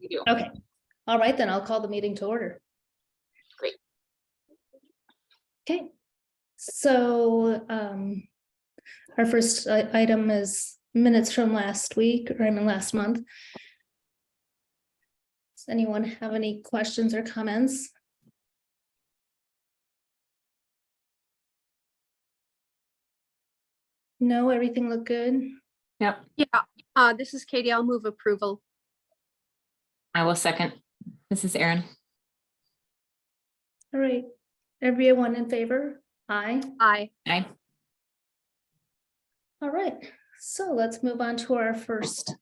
We do. Okay. All right, then I'll call the meeting to order. Great. Okay. So our first item is minutes from last week, or I mean last month. Does anyone have any questions or comments? No, everything looked good. Yep, Yeah, this is Katie. I'll move approval. I will second. This is Erin. All right, everyone in favor? Aye. Aye. Aye. All right, so let's move on to our first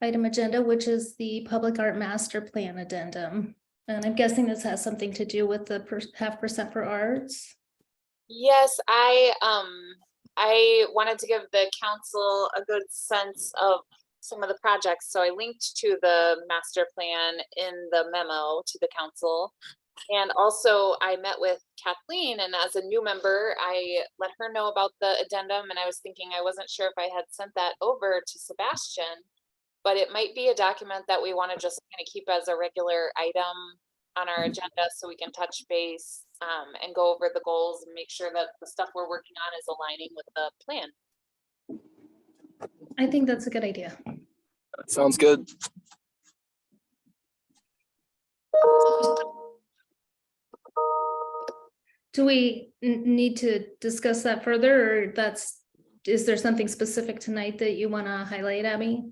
item agenda, which is the Public Art Master Plan Addendum. And I'm guessing this has something to do with the 0.5% for arts. Yes, I wanted to give the council a good sense of some of the projects. So I linked to the master plan in the memo to the council. And also I met with Kathleen, and as a new member, I let her know about the addendum, and I was thinking I wasn't sure if I had sent that over to Sebastian, but it might be a document that we want to just kind of keep as a regular item on our agenda so we can touch base and go over the goals and make sure that the stuff we're working on is aligning with the plan. I think that's a good idea. Sounds good. Do we need to discuss that further, or is there something specific tonight that you want to highlight, Abby?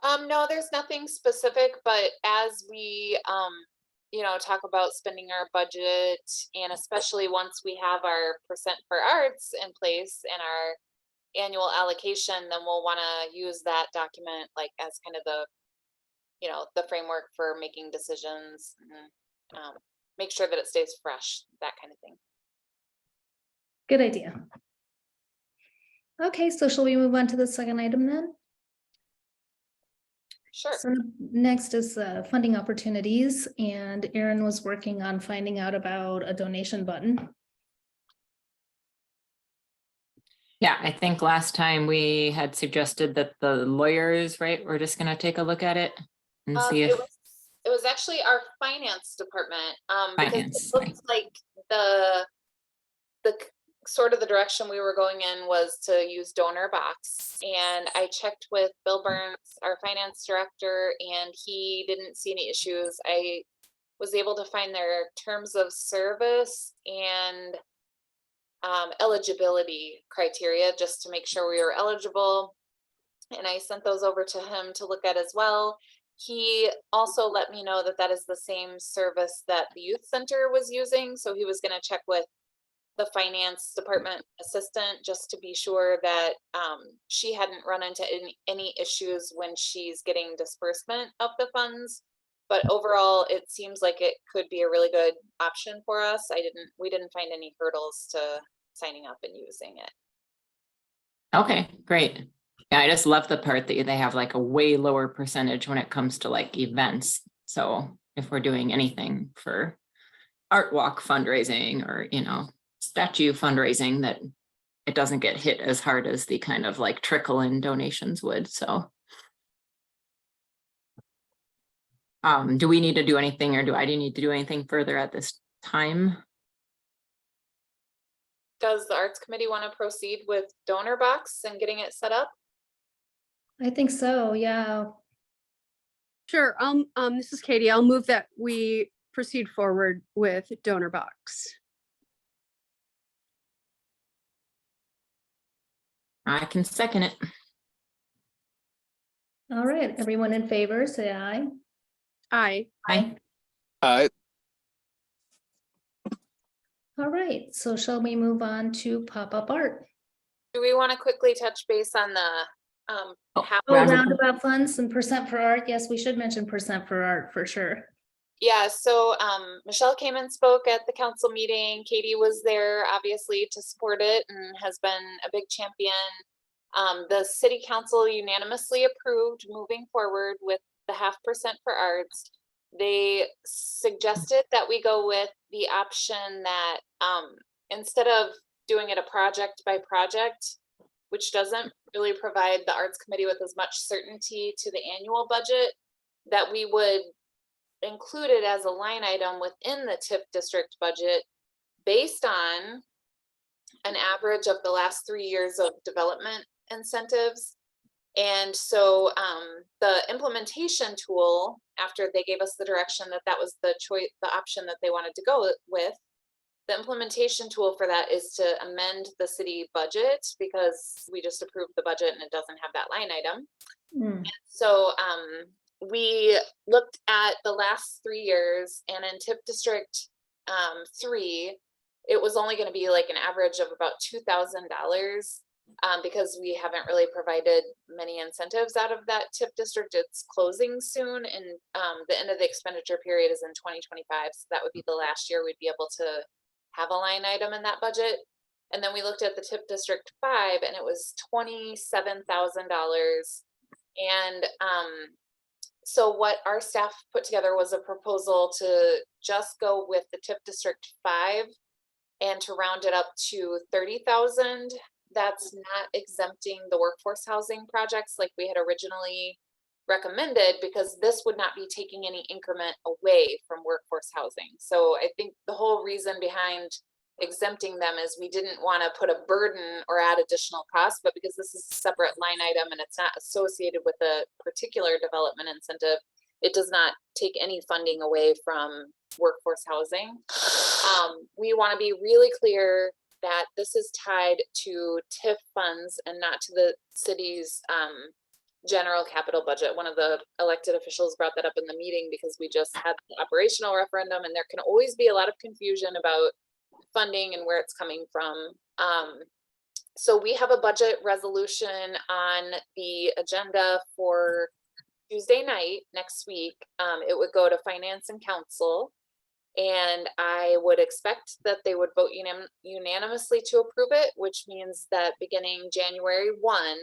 No, there's nothing specific, but as we talk about spending our budget, and especially once we have our percent for arts in place and our annual allocation, then we'll want to use that document like as kind of the framework for making decisions, and make sure that it stays fresh, that kind of thing. Good idea. Okay, so shall we move on to the second item then? Sure. So next is funding opportunities, and Erin was working on finding out about a donation button. Yeah, I think last time we had suggested that the lawyers, right, we're just gonna take a look at it and see if. It was actually our finance department, because Finance, it looks like the sort of the direction we were going in was to use donor box. And I checked with Bill Burns, our finance director, and he didn't see any issues. I was able to find their terms of service and eligibility criteria just to make sure we were eligible. And I sent those over to him to look at as well. He also let me know that that is the same service that the youth center was using. So he was going to check with the finance department assistant just to be sure that she hadn't run into any issues when she's getting disbursement of the funds. But overall, it seems like it could be a really good option for us. We didn't find any hurdles to signing up and using it. Okay, great. Yeah, I just love the part that they have like a way lower percentage when it comes to like events. So if we're doing anything for art walk fundraising or, statue fundraising, that it doesn't get hit as hard as the kind of like trickle in donations would. So do we need to do anything, or do I need to do anything further at this time? Does the arts committee want to proceed with donor box and getting it set up? I think so, yeah. Sure. This is Katie. I'll move that we proceed forward with donor box. I can second it. All right, everyone in favor, say aye. Aye. Aye. All right, so shall we move on to pop-up art? Do we want to quickly touch base on the Roundabout funds and percent for art? Yes, we should mention percent for art for sure. Yeah, so Michelle came and spoke at the council meeting. Katie was there obviously to support it and has been a big champion. The city council unanimously approved moving forward with the 0.5% for arts. They suggested that we go with the option that instead of doing it a project by project, which doesn't really provide the arts committee with as much certainty to the annual budget, that we would include it as a line item within the TIF district budget based on an average of the last 3 years of development incentives. And so the implementation tool, after they gave us the direction that that was the choice, the option that they wanted to go with, the implementation tool for that is to amend the city budget, because we just approved the budget and it doesn't have that line item. So we looked at the last 3 years, and in TIF district 3, it was only going to be like an average of about $2,000. Because we haven't really provided many incentives out of that TIF district. It's closing soon, and the end of the expenditure period is in 2025. So that would be the last year we'd be able to have a line item in that budget. And then we looked at the TIF district 5, and it was $27,000. And so what our staff put together was a proposal to just go with the TIF district 5 and to round it up to 30,000. That's not exempting the workforce housing projects like we had originally recommended, because this would not be taking any increment away from workforce housing. So I think the whole reason behind exempting them is we didn't want to put a burden or add additional costs, but because this is a separate line item and it's not associated with a particular development incentive, it does not take any funding away from workforce housing. We want to be really clear that this is tied to TIF funds and not to the city's general capital budget. One of the elected officials brought that up in the meeting because we just had the operational referendum, and there can always be a lot of confusion about funding and where it's coming from. So we have a budget resolution on the agenda for Tuesday night next week. It would go to Finance and Council. And I would expect that they would vote unanimously to approve it, which means that beginning January 1,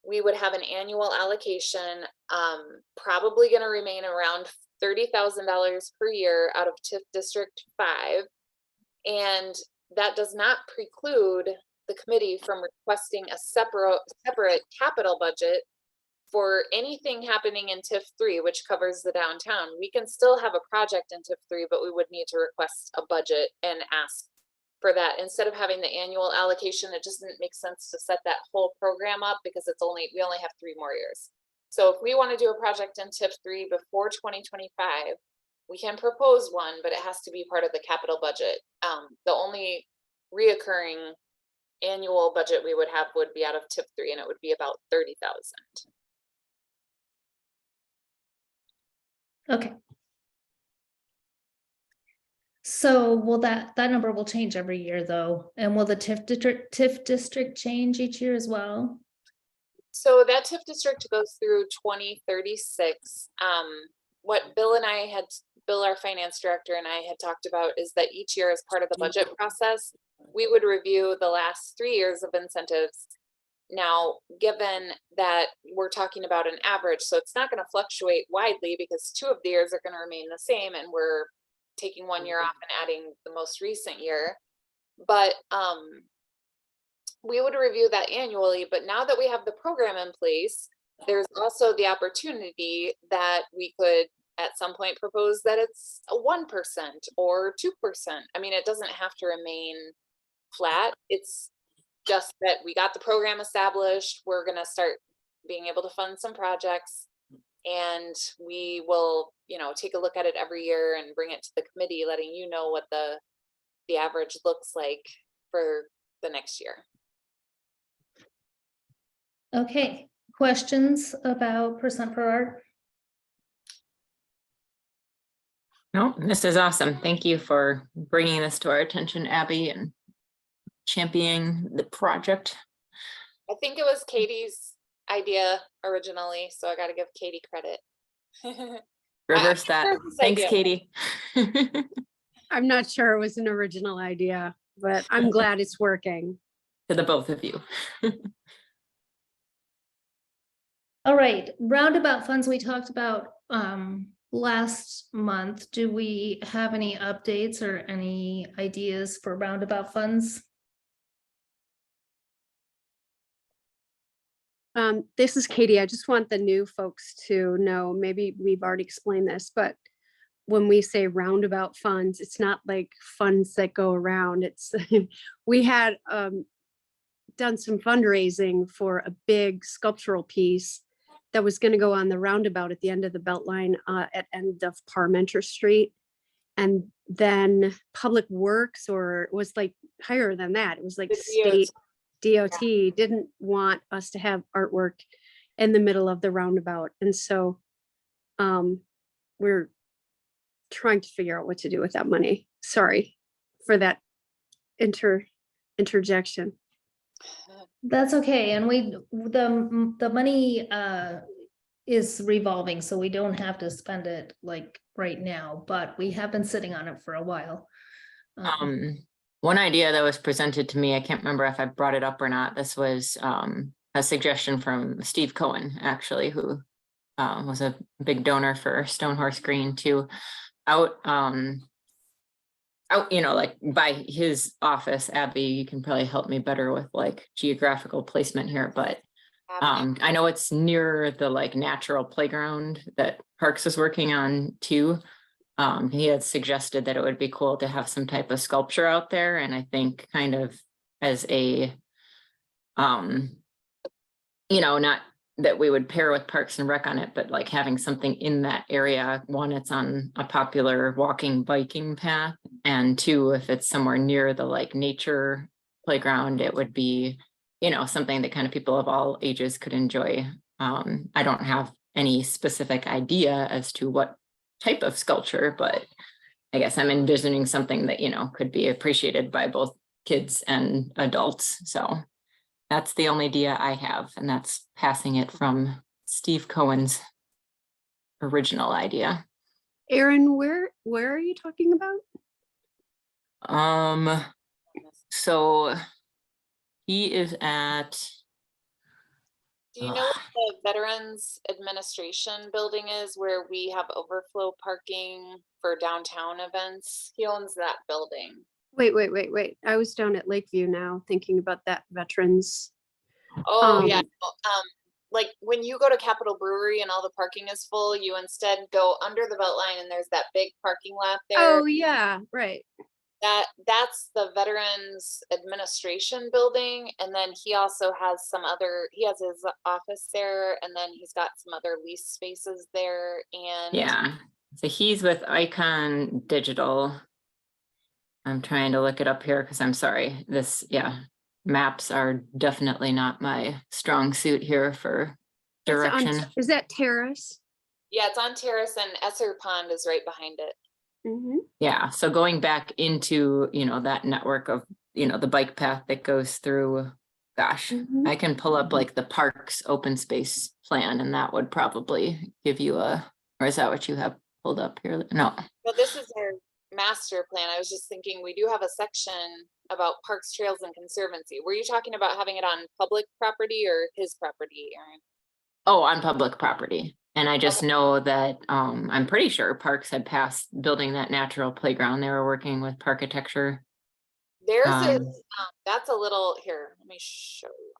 we would have an annual allocation, probably going to remain around $30,000 per year out of TIF District 5. And that does not preclude the committee from requesting a separate capital budget for anything happening in TIF 3, which covers the downtown. We can still have a project in TIF 3, but we would need to request a budget and ask for that. Instead of having the annual allocation, it just didn't make sense to set that whole program up, because we only have 3 more years. So if we want to do a project in TIF 3 before 2025, we can propose one, but it has to be part of the capital budget. The only reoccurring annual budget we would have would be out of TIF 3, and it would be about 30,000. Okay. So will that number will change every year though? And will the TIF district change each year as well? So that TIF district goes through 2036. What Bill, our finance director, and I had talked about is that each year, as part of the budget process, we would review the last 3 years of incentives. Now, given that we're talking about an average, so it's not going to fluctuate widely, because 2 of the years are going to remain the same, and we're taking 1 year off and adding the most recent year. But we would review that annually. But now that we have the program in place, there's also the opportunity that we could at some point propose that it's a 1% or 2%. I mean, it doesn't have to remain flat. It's just that we got the program established. We're going to start being able to fund some projects, and we will, take a look at it every year and bring it to the committee, letting you know what the average looks like for the next year. Okay, questions about percent per art? No, this is awesome. Thank you for bringing this to our attention, Abby, and championing the project. I think it was Katie's idea originally, so I got to give Katie credit. Reverse that. Thanks, Katie. I'm not sure it was an original idea, but I'm glad it's working. To the both of you. All right, roundabout funds we talked about last month. Do we have any updates or any ideas for roundabout funds? This is Katie. I just want the new folks to know, maybe we've already explained this, but when we say roundabout funds, it's not like funds that go around. It's, we had done some fundraising for a big sculptural piece that was going to go on the roundabout at the end of the Beltline at end of Parmenter Street. And then Public Works, or it was like higher than that. It was like The state DOT didn't want us to have artwork in the middle of the roundabout. And so we're trying to figure out what to do with that money. Sorry for that interjection. That's okay, and the money is revolving, so we don't have to spend it like right now, but we have been sitting on it for a while. One idea that was presented to me, I can't remember if I brought it up or not. This was a suggestion from Steve Cohen, actually, who was a big donor for Stonehorse Green, to out, you know, like by his office. Abby, you can probably help me better with like geographical placement here, but I know it's near the like natural playground that Parks is working on too. He had suggested that it would be cool to have some type of sculpture out there, and I think kind of as a you know, not that we would pair with Parks and Rec on it, but like having something in that area. One, it's on a popular walking, biking path, and two, if it's somewhere near the like nature playground, it would be, you know, something that kind of people of all ages could enjoy. I don't have any specific idea as to what type of sculpture, but I guess I'm envisioning something that, you know, could be appreciated by both kids and adults. So that's the only idea I have, and that's passing it from Steve Cohen's original idea. Aaron, where are you talking about? So he is at, Do you know what the Veterans Administration building is, where we have overflow parking for downtown events? He owns that building. Wait. I was down at Lakeview now thinking about that veterans. Oh, yeah. Like when you go to Capitol Brewery and all the parking is full, you instead go under the Beltline and there's that big parking lot there. Oh, yeah, right. That's the Veterans Administration building. And then he also has he has his office there, and then he's got some other lease spaces there. And yeah, so he's with Icon Digital. I'm trying to look it up here because I'm sorry. Maps are definitely not my strong suit here for direction. Is that Terrace? yeah, it's on Terrace, and Esser Pond is right behind it. Mm-hmm. Yeah, so going back into, you know, that network of, you know, the bike path that goes through, gosh, I can pull up like the parks open space plan, and that would probably give you or is that what you have pulled up here? No. Well, this is our master plan. I was just thinking, we do have a section about parks, trails, and conservancy. Were you talking about having it on public property or his property, Aaron? Oh, on public property. And I just know that I'm pretty sure Parks had passed building that natural playground. They were working with Parkitecture. There's that's a little, here, let me show you.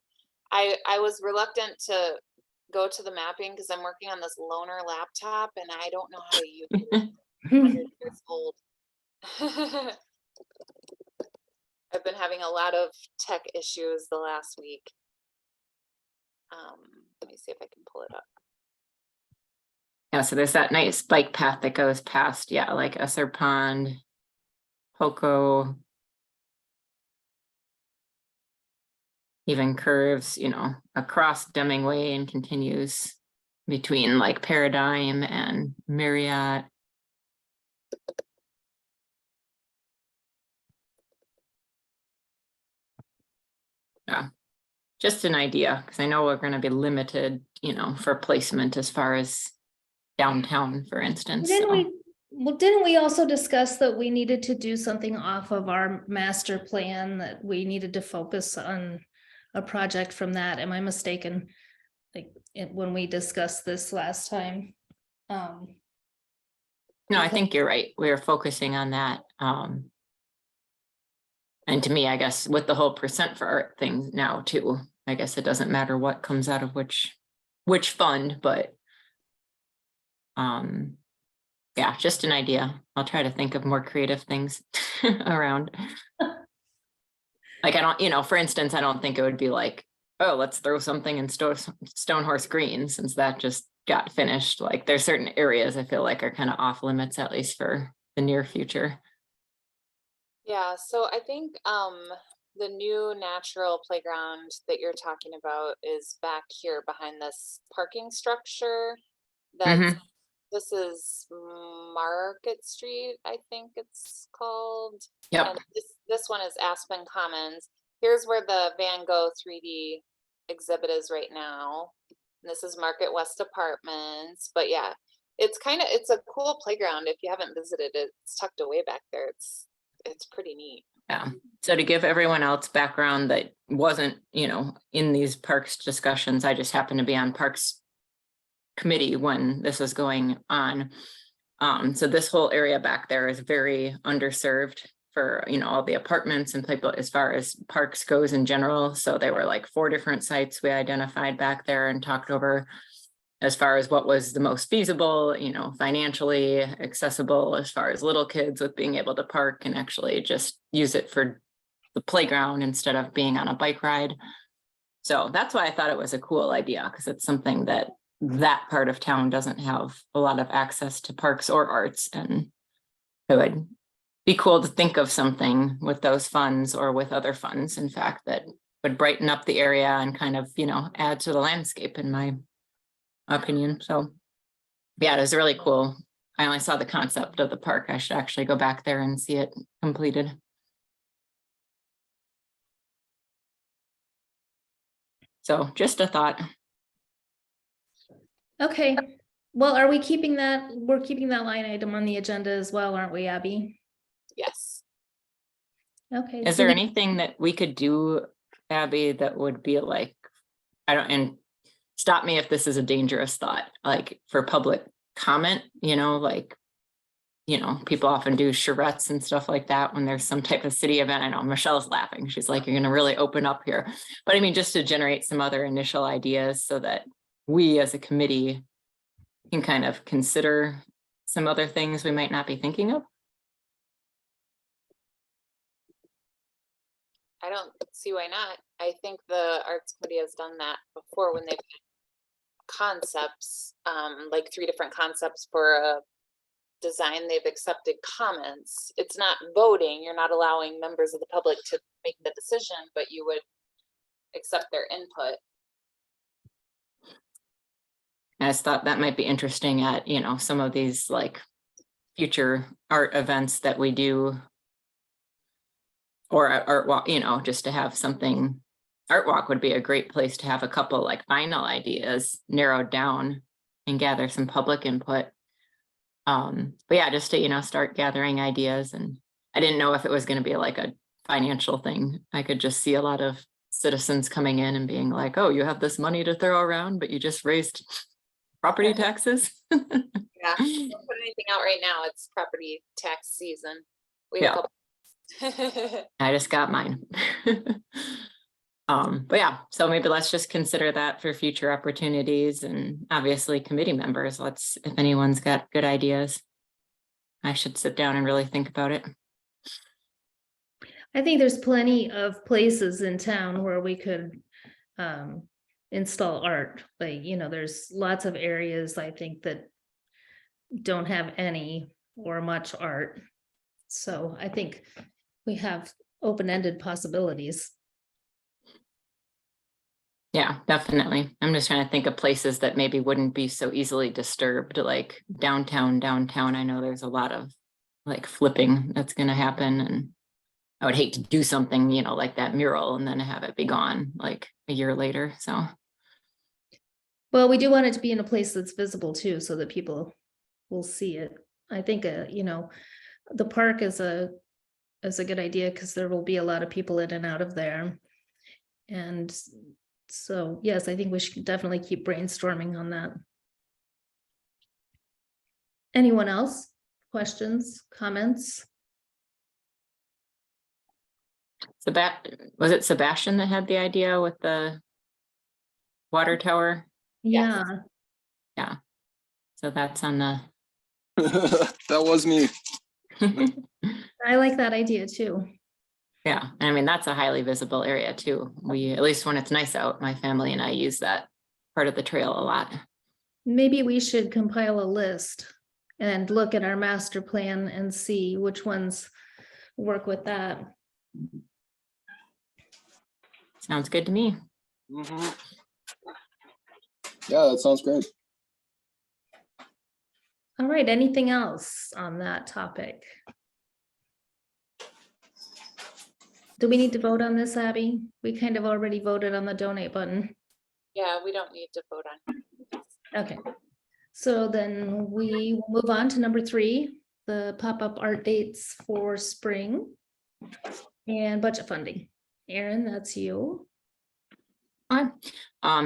I was reluctant to go to the mapping because I'm working on this loaner laptop and I don't know how to use it. 100 years old. I've been having a lot of tech issues the last week. Let me see if I can pull it up. Yeah, so there's that nice bike path that goes past, yeah, like Esser Pond, Poco, even curves, you know, across Deming Way and continues between like Paradigm and Marriott. Yeah, just an idea, because I know we're going to be limited, you know, for placement as far as downtown, for instance. Didn't we also discuss that we needed to do something off of our master plan, that we needed to focus on a project from that? Am I mistaken? Like when we discussed this last time? No, I think you're right. We are focusing on that. And to me, I guess with the whole percent for art thing now too, I guess it doesn't matter what comes out of which fund, but yeah, just an idea. I'll try to think of more creative things around. Like, I don't, for instance, I don't think it would be like, oh, let's throw something in Stone Horse Green, since that just got finished. Like, there's certain areas I feel like are kind of off limits, at least for the near future. Yeah, so I think the new natural playground that you're talking about is back here behind this parking structure. That's This is Market Street, I think it's called. Yep. And this one is Aspen Commons. Here's where the Van Gogh 3D exhibit is right now. And this is Market West Apartments. But yeah, it's a cool playground. If you haven't visited it, it's tucked away back there. It's pretty neat. Yeah. So to give everyone else background that wasn't, in these parks discussions, I just happened to be on Parks Committee when this was going on. So this whole area back there is very underserved for, all the apartments and people as far as parks goes in general. So there were like 4 different sites we identified back there and talked over as far as what was the most feasible, financially accessible, as far as little kids with being able to park and actually just use it for the playground instead of being on a bike ride. So that's why I thought it was a cool idea, because it's something that part of town doesn't have a lot of access to parks or arts. And it would be cool to think of something with those funds or with other funds, in fact, that would brighten up the area and kind of, add to the landscape, in my opinion. So yeah, it was really cool. I only saw the concept of the park. I should actually go back there and see it completed. So just a thought. Okay, well, are we keeping that? We're keeping that line item on the agenda as well, aren't we, Abby? Yes. Okay. Is so there anything that we could do, Abby, that would be like, and stop me if this is a dangerous thought, like for public comment, people often do charrettes and stuff like that when there's some type of city event. I know Michelle's laughing. She's like, you're going to really open up here. But I mean, just to generate some other initial ideas so that we as a committee can kind of consider some other things we might not be thinking of. I don't see why not. I think the Arts Committee has done that before when they've had concepts, like 3 different concepts for a design. They've accepted comments. It's not voting. You're not allowing members of the public to make the decision, but you would accept their input. I just thought that might be interesting at, some of these like future art events that we do, or art walk, just to have something. Art walk would be a great place to have a couple like final ideas narrowed down and gather some public input. But yeah, just to, start gathering ideas. And I didn't know if it was going to be like a financial thing. I could just see a lot of citizens coming in and being like, oh, you have this money to throw around, but you just raised property taxes. Yeah, don't put anything out right now. It's property tax season. We have a couple. I just got mine. But yeah, so maybe let's just consider that for future opportunities, and obviously committee members, if anyone's got good ideas, I should sit down and really think about it. I think there's plenty of places in town where we could install art. Like, there's lots of areas I think that don't have any or much art. So I think we have open-ended possibilities. Yeah, definitely. I'm just trying to think of places that maybe wouldn't be so easily disturbed, like downtown. I know there's a lot of like flipping that's going to happen, and I would hate to do something, like that mural and then have it be gone like a year later. So. Well, we do want it to be in a place that's visible too, so that people will see it. I think, the park is a good idea because there will be a lot of people in and out of there. And so, yes, I think we should definitely keep brainstorming on that. Anyone else? Questions, comments? Was it Sebastian that had the idea with the water tower. Yes. Yeah, So that's on the. That was me. I like that idea too. Yeah, I mean, that's a highly visible area too. We, at least when it's nice out, my family and I use that part of the trail a lot. Maybe we should compile a list and look at our master plan and see which ones work with that. Sounds good to me. Mhm. Yeah, that sounds great. All right, anything else on that topic? Do we need to vote on this, Abby? We kind of already voted on the donate button. Yeah, we don't need to vote on. Okay, so then we will move on to number 3, the pop-up art dates for spring and budget funding. Erin, that's you.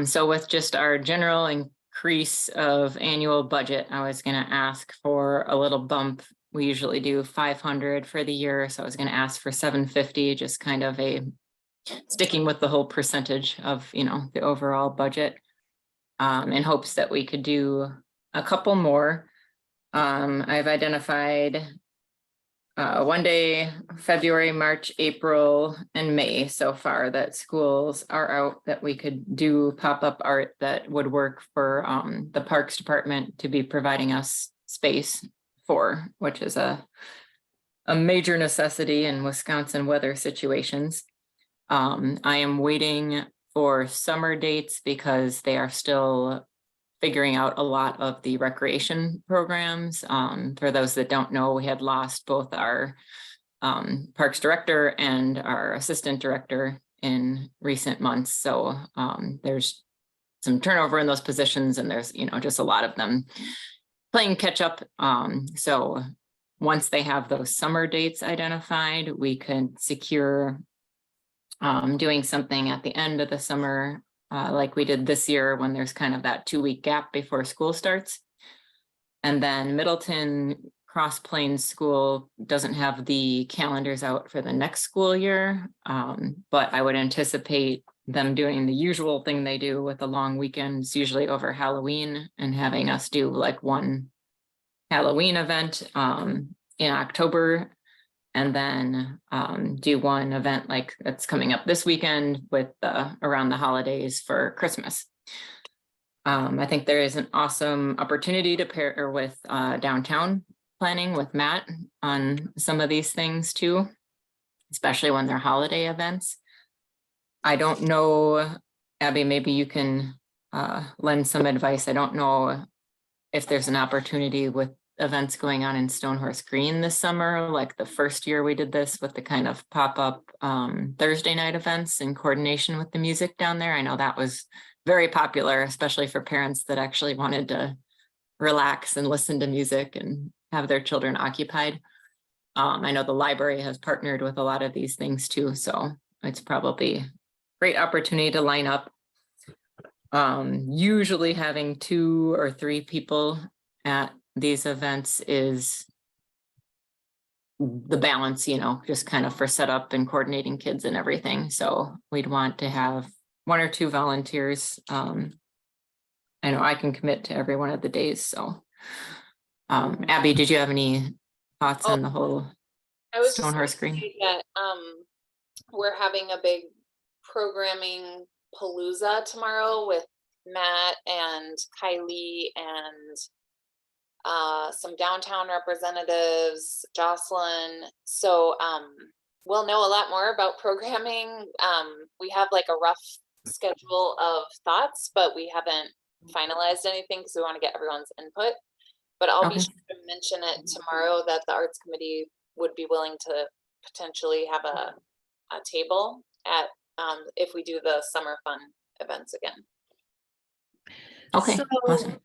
So with just our general increase of annual budget, I was gonna ask for a little bump. We usually do 500 for the year, so I was gonna ask for 750, just kind of a sticking with the whole percentage of, the overall budget. In hopes that we could do a couple more. I've identified one day, February, March, April, and May so far that schools are out that we could do pop-up art that would work for the Parks Department to be providing us space for, which is a major necessity in Wisconsin weather situations. I am waiting for summer dates because they are still figuring out a lot of the recreation programs. For those that don't know, we had lost both our parks director and our assistant director in recent months. So there's some turnover in those positions, and there's, just a lot of them playing catch up. So once they have those summer dates identified, we could secure doing something at the end of the summer, like we did this year when there's kind of that 2-week gap before school starts. And then Middleton Cross Plains School doesn't have the calendars out for the next school year, but I would anticipate them doing the usual thing they do with the long weekends, usually over Halloween, and having us do like one Halloween event in October, and then do one event like that's coming up this weekend with around the holidays for Christmas. I think there is an awesome opportunity to pair with downtown planning with Matt on some of these things too, especially when they're holiday events. I don't know, Abby, maybe you can lend some advice. I don't know if there's an opportunity with events going on in Stonehorse Green this summer, like the first year we did this with the kind of pop-up Thursday night events in coordination with the music down there. I know that was very popular, especially for parents that actually wanted to relax and listen to music and have their children occupied. I know the library has partnered with a lot of these things too, so it's probably a great opportunity to line up. Usually having 2 or 3 people at these events is the balance, just kind of for setup and coordinating kids and everything. So we'd want to have 1 or 2 volunteers. I know I can commit to every one of the days. So Abby, did you have any thoughts on the whole I was just Stonehorse gonna Green? say that we're having a big programming palooza tomorrow with Matt and Kylie and some downtown representatives, Jocelyn. So we'll know a lot more about programming. We have like a rough schedule of thoughts, but we haven't finalized anything because we want to get everyone's input. But I'll be Okay. sure to mention it tomorrow that the arts committee would be willing to potentially have a table at if we do the summer fun events again. Okay, So awesome.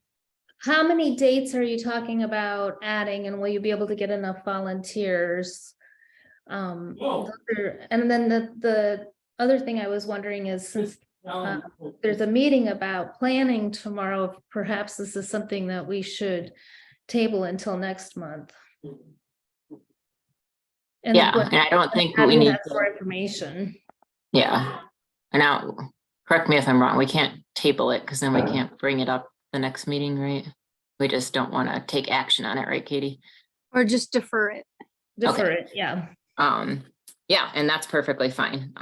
how many dates are you talking about adding, and will you be able to get enough volunteers? And then the other thing I was wondering is, since there's a meeting about planning tomorrow, perhaps this is something that we should table until next month. And Yeah, and I don't think we Abby need has to. more information. Yeah, and now, correct me if I'm wrong, we can't table it, because then we can't bring it up the next meeting, right? We just don't want to take action on it, right, Katie? Or just defer it. Defer it, yeah. Yeah, and that's perfectly fine.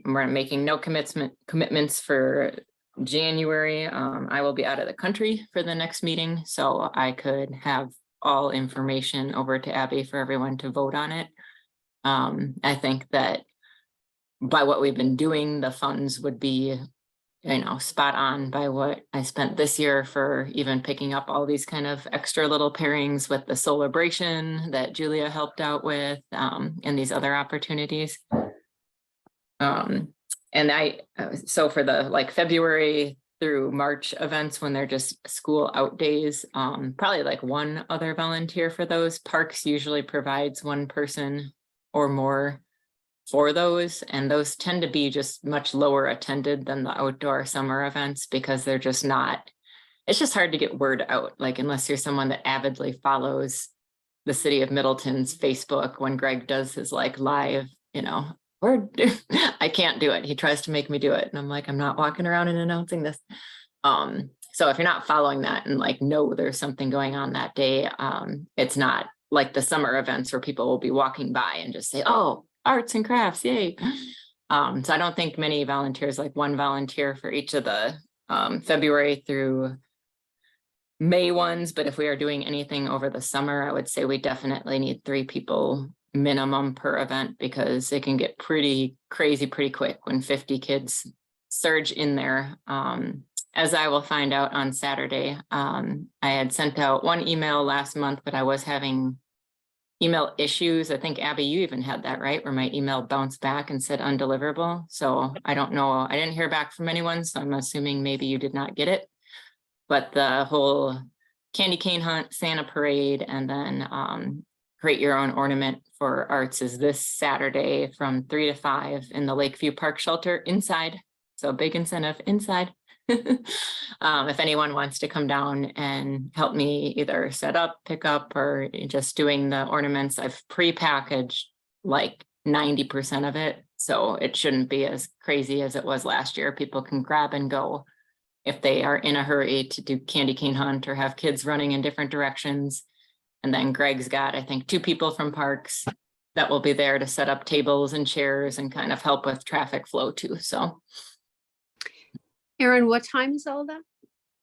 We're making no commitments for January. I will be out of the country for the next meeting, so I could have all information over to Abby for everyone to vote on it. I think that by what we've been doing, the funds would be, spot on by what I spent this year for even picking up all these kind of extra little pairings with the celebration that Julia helped out with, and these other opportunities. So for the like February through March events, when they're just school out days, probably like one other volunteer for those. Parks usually provides one person or more for those, and those tend to be just much lower attended than the outdoor summer events, because they're just not, it's just hard to get word out, like unless you're someone that avidly follows the city of Middleton's Facebook when Greg does his like live, or I can't do it. He tries to make me do it, and I'm like, I'm not walking around and announcing this. So if you're not following that and like know there's something going on that day, it's not like the summer events where people will be walking by and just say, oh, arts and crafts, yay. So I don't think many volunteers, like one volunteer for each of the February through May ones, but if we are doing anything over the summer, I would say we definitely need 3 people minimum per event, because it can get pretty crazy pretty quick when 50 kids surge in there. As I will find out on Saturday, I had sent out one email last month, but I was having email issues. I think Abby, you even had that, right? Where my email bounced back and said undeliverable. So I don't know. I didn't hear back from anyone, so I'm assuming maybe you did not get it. But the whole candy cane hunt, Santa parade, and then create your own ornament for arts is this Saturday from 3 to 5 in the Lakeview Park Shelter inside. So big incentive inside. If anyone wants to come down and help me either set up, pick up, or just doing the ornaments, I've pre-packaged like 90% of it. So it shouldn't be as crazy as it was last year. People can grab and go if they are in a hurry to do candy cane hunt or have kids running in different directions. And then Greg's got, I think, 2 people from parks that will be there to set up tables and chairs and kind of help with traffic flow too. So Erin, what time is all that?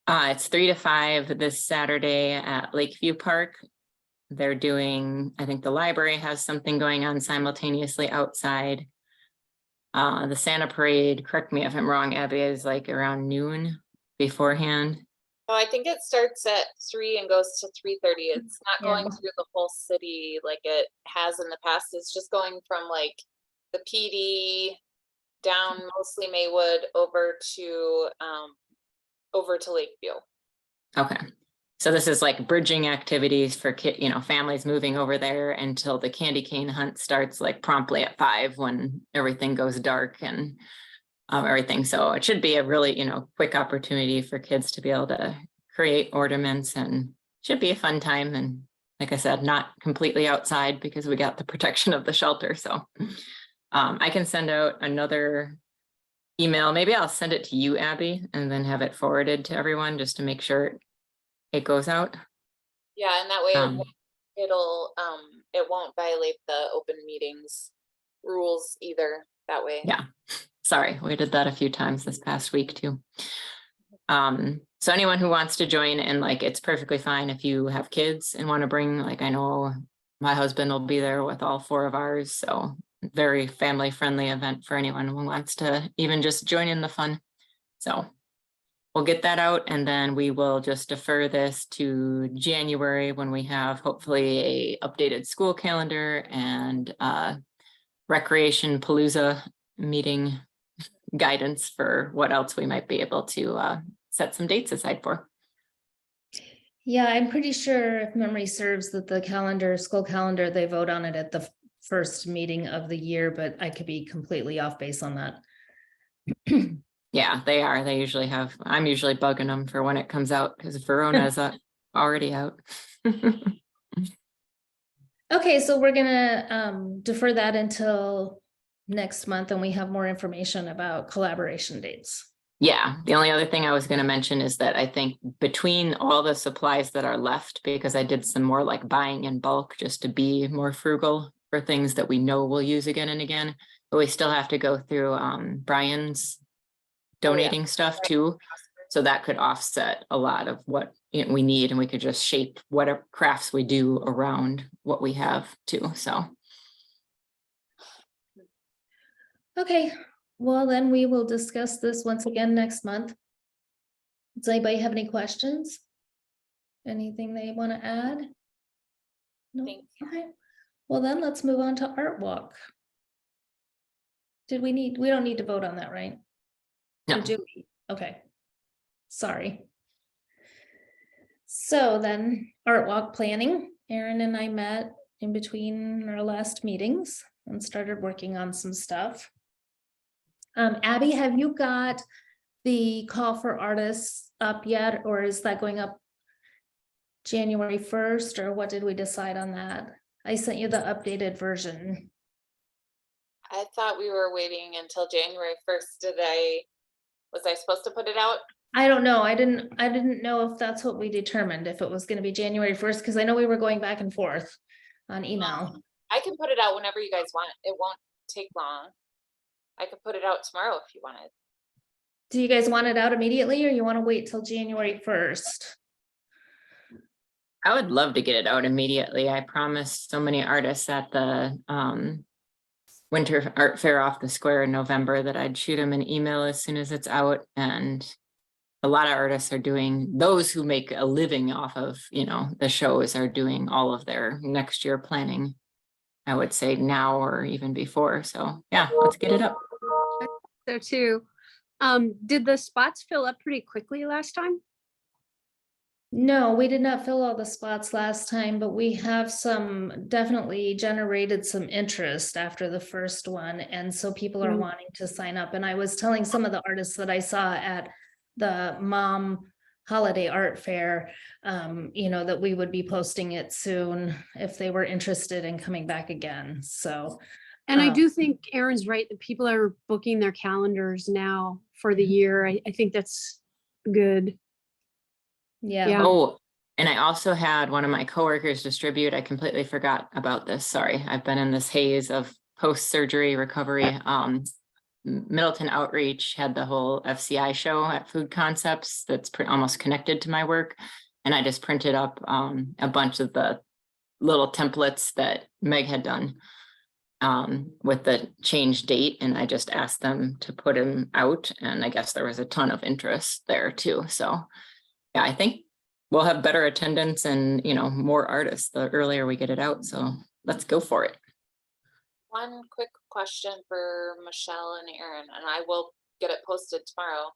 it's 3 to 5 this Saturday at Lakeview Park. They're doing, I think the library has something going on simultaneously outside. The Santa parade, correct me if I'm wrong, Abby, is like around noon beforehand. Oh, I think it starts at 3 and goes to 3:30. It's not going Yeah. through the whole city like it has in the past. It's just going from like the PD down mostly Maywood over to Lakeview. Okay. So this is like bridging activities for families moving over there until the candy cane hunt starts like promptly at 5 when everything goes dark and everything. So it should be a really, quick opportunity for kids to be able to create ornaments, and should be a fun time. And like I said, not completely outside because we got the protection of the shelter. So I can send out another email. Maybe I'll send it to you, Abby, and then have it forwarded to everyone just to make sure it goes out. Yeah, and that way Um, it won't violate the open meetings rules either that way. Yeah, sorry, we did that a few times this past week too. So anyone who wants to join, and like, it's perfectly fine if you have kids and want to bring, like, I know my husband will be there with all 4 of ours. So very family friendly event for anyone who wants to even just join in the fun. So we'll get that out, and then we will just defer this to January when we have hopefully a updated school calendar and recreation palooza meeting guidance for what else we might be able to set some dates aside for. Yeah, I'm pretty sure, if memory serves, that the school calendar, they vote on it at the first meeting of the year, but I could be completely off base on that. Yeah, they are. They usually have, I'm usually bugging them for when it comes out because Verona's already out. Okay, so we're gonna defer that until next month, and we have more information about collaboration dates. Yeah, the only other thing I was gonna mention is that I think between all the supplies that are left, because I did some more like buying in bulk just to be more frugal for things that we know we'll use again and again, but we still have to go through Brian's Oh, yeah. donating stuff too. So that could offset a lot of what we need, and we could just shape whatever crafts we do around what we have too, so. Okay, well, then we will discuss this once again next month. Does anybody have any questions? Anything they want to add? No, Thank okay. Well, then let's move on to Art Walk. We don't need to vote on that, right? Or No. do we? Okay. Sorry. So then Art Walk planning, Erin and I met in between our last meetings and started working on some stuff. Abby, have you got the call for artists up yet, or is that going up January 1st, or what did we decide on that? I sent you the updated version. I thought we were waiting until January 1st. Was I supposed to put it out? I don't know. I didn't know if that's what we determined, if it was gonna be January 1st, because I know we were going back and forth on email. I can put it out whenever you guys want. It won't take long. I could put it out tomorrow if you wanted. Do you guys want it out immediately, or you want to wait till January 1st? I would love to get it out immediately. I promised so many artists at the Winter Art Fair off the square in November that I'd shoot them an email as soon as it's out. And a lot of artists are doing, those who make a living off of, the shows are doing all of their next year planning, I would say now or even before. So yeah, let's get it up. So too. Did the spots fill up pretty quickly last time? No, we did not fill all the spots last time, but we have definitely generated some interest after the first one. And so people are wanting to sign up. And I was telling some of the artists that I saw at the Mom Holiday Art Fair, that we would be posting it soon if they were interested in coming back again. So. And I do think Erin's right that people are booking their calendars now for the year. I think that's good. Yeah. Oh, and I also had one of my coworkers distribute. I completely forgot about this. Sorry. I've been in this haze of post-surgery recovery. Middleton Outreach had the whole FCI show at Food Concepts that's almost connected to my work. And I just printed up a bunch of the little templates that Meg had done with the change date. And I just asked them to put them out. And I guess there was a ton of interest there too. So yeah, I think we'll have better attendance and, more artists the earlier we get it out. So let's go for it. One quick question for Michelle and Erin, and I will get it posted tomorrow.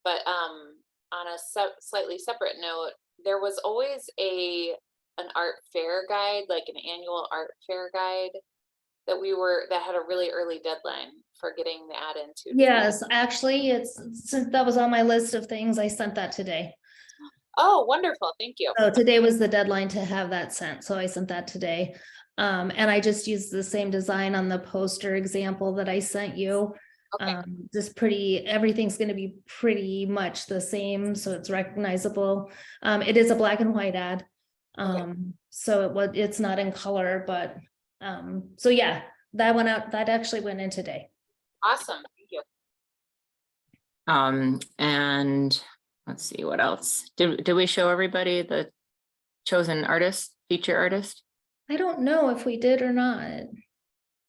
But on a slightly separate note, there was always an art fair guide, like an annual art fair guide that had a really early deadline for getting the ad into. Yes, actually, that was on my list of things. I sent that today. Oh, wonderful. Thank you. So today was the deadline to have that sent. So I sent that today. And I just used the same design on the poster example that I sent you. Okay. Everything's going to be pretty much the same. So it's recognizable. It is a black and white ad. So it's not in color, but so yeah, that went out. That actually went in today. Awesome. Thank you. And let's see what else. Did we show everybody the chosen artist, feature artist? I don't know if we did or not.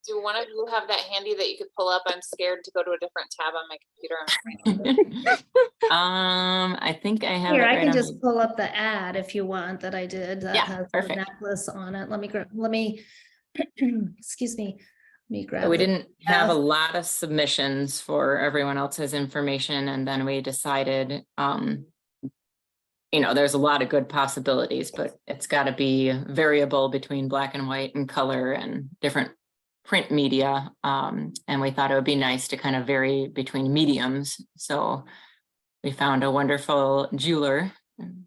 Do one of you have that handy that you could pull up? I'm scared to go to a different tab on my computer. I think I have Here, it I right can on just pull up the ad if you want that I did that Yeah, has perfect. the necklace on it. Let me excuse me. Let me grab We it. didn't have a lot of submissions for everyone else's information, and then we decided there's a lot of good possibilities, but it's got to be variable between black and white and color and different print media. And we thought it would be nice to kind of vary between mediums. So we found a wonderful jeweler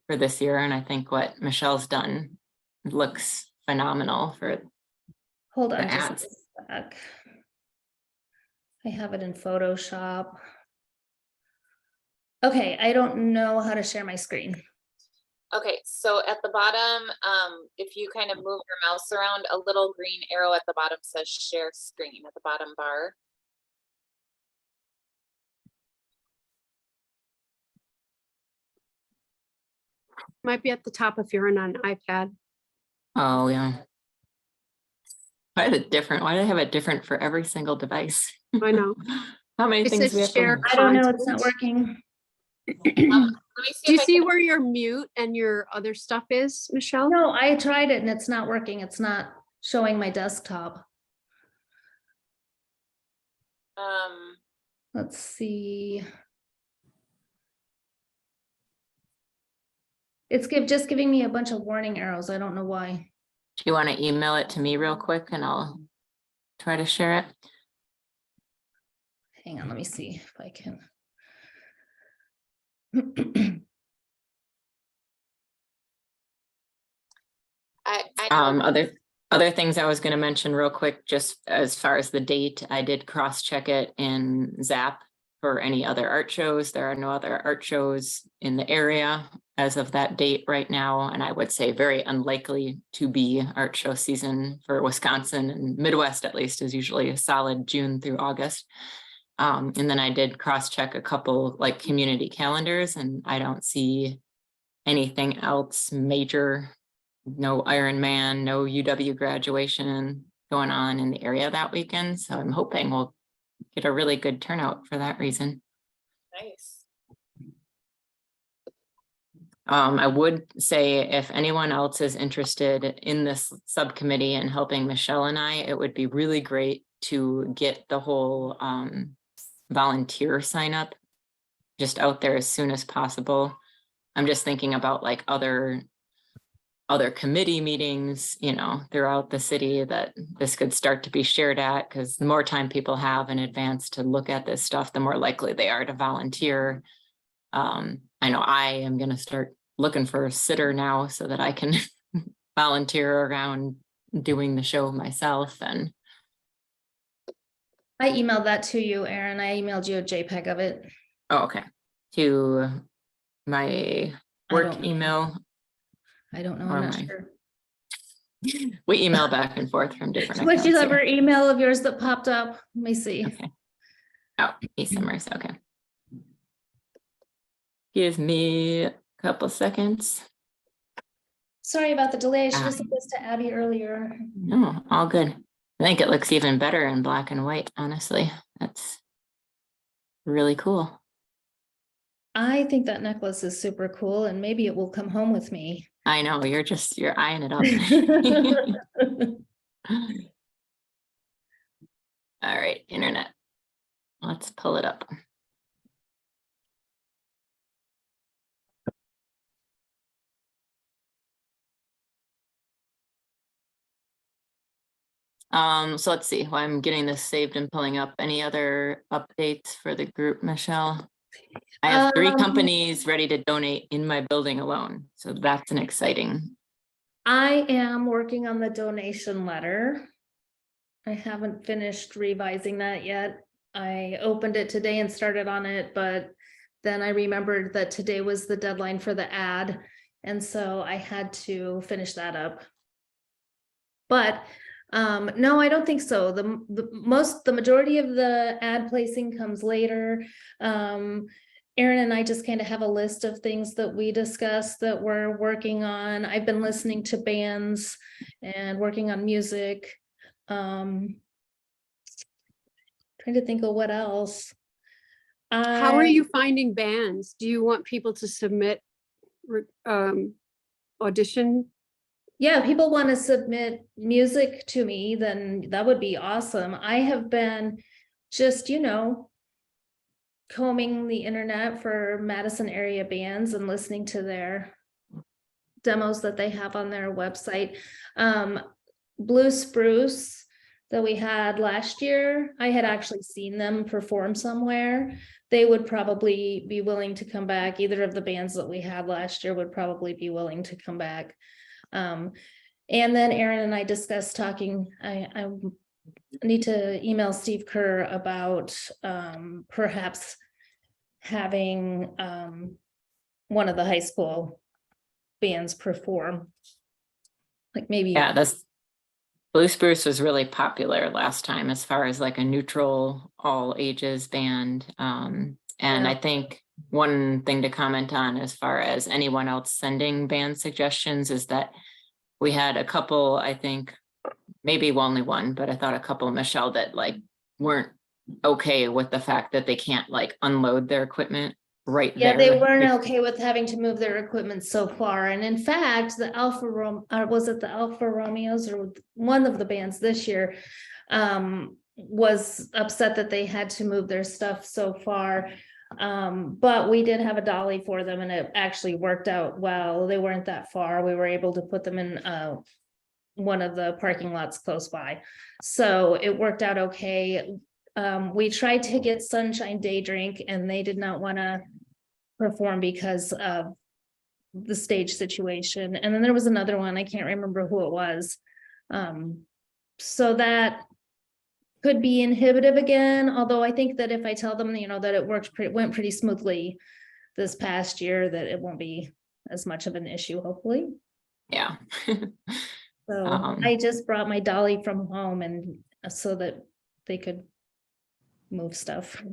for this year. And I think what Michelle's done looks phenomenal for Hold on the just ads. a sec. I have it in Photoshop. Okay, I don't know how to share my screen. Okay, so at the bottom, if you kind of move your mouse around, a little green arrow at the bottom says share screen at the bottom bar. Might be at the top if you're on an iPad. Oh, yeah. Why do they have it different for every single device? I know. How many It things we says have to share learn? I don't know, it's not content. working. Let me see Do you if I see can, where your mute and your other stuff is, Michelle? No, I tried it and it's not working. It's not showing my desktop. Let's see. It's just giving me a bunch of warning arrows. I don't know why. Do you want to email it to me real quick and I'll try to share it? Hang on, let me see if I can. Other things I was going to mention real quick, just as far as the date, I did cross check it in Zap for any other art shows. There are no other art shows in the area as of that date right now, and I would say very unlikely to be art show season for Wisconsin and Midwest at least is usually a solid June through August. And then I did cross check a couple like community calendars and I don't see anything else major. No Ironman, no UW graduation going on in the area that weekend. So I'm hoping we'll get a really good turnout for that reason. nice. I would say if anyone else is interested in this subcommittee and helping Michelle and I, it would be really great to get the whole volunteer sign up just out there as soon as possible. I'm just thinking about like other committee meetings, you know, throughout the city that this could start to be shared at, because the more time people have in advance to look at this stuff, the more likely they are to volunteer. I know I am going to start looking for a sitter now so that I can volunteer around doing the show myself. And I emailed that to you, Erin. I emailed you a JPEG of it. oh, okay, to my work don't know. email. I don't know, Or I'm not my- sure. We email back and forth from different Which accounts. other Here. email of yours that popped up? Let me see. Okay. Oh, e-Summers. Okay. Give me a couple seconds. Sorry about the delay. I should have said this to Abby earlier. No, all good. I think it looks even better in black and white, honestly. That's really cool. I think that necklace is super cool and maybe it will come home with me. I know, you're eyeing it up. All right, internet. Let's pull it up. So let's see while I'm getting this saved and pulling up any other updates for the group, Michelle. I have 3 companies ready to donate in my building alone. So that's an exciting. I am working on the donation letter. I haven't finished revising that yet. I opened it today and started on it, but then I remembered that today was the deadline for the ad. And so I had to finish that up. But no, I don't think so. The majority of the ad placing comes later. Erin and I just kind of have a list of things that we discussed that we're working on. I've been listening to bands and working on music. Trying to think of what else. How are you finding bands? Do you want people to submit audition? Yeah, people want to submit music to me, then that would be awesome. I have been just, combing the internet for Madison area bands and listening to their demos that they have on their website. Blue Spruce that we had last year, I had actually seen them perform somewhere. They would probably be willing to come back. Either of the bands that we had last year would probably be willing to come back. And then Erin and I discussed talking, I need to email Steve Kerr about perhaps having one of the high school bands perform. Like maybe. Yeah, that's Blue Spruce was really popular last time as far as like a neutral all ages band. And Yeah. I think one thing to comment on as far as anyone else sending band suggestions is that we had a couple, I think, maybe only one, but I thought a couple, Michelle, that like weren't okay with the fact that they can't like unload their equipment right Yeah, there. they weren't okay with having to move their equipment so far. And in fact, the was it the Alfa Romeos or one of the bands this year was upset that they had to move their stuff so far. But we did have a dolly for them and it actually worked out well. They weren't that far. We were able to put them in one of the parking lots close by. So it worked out okay. We tried to get Sunshine Day Drink and they did not want to perform because of the stage situation. And then there was another one, I can't remember who it was. So that could be inhibitive again, although I think that if I tell them, you know, that it went pretty smoothly this past year, that it won't be as much of an issue, hopefully. Yeah. So Um, I just brought my dolly from home and so that they could move stuff.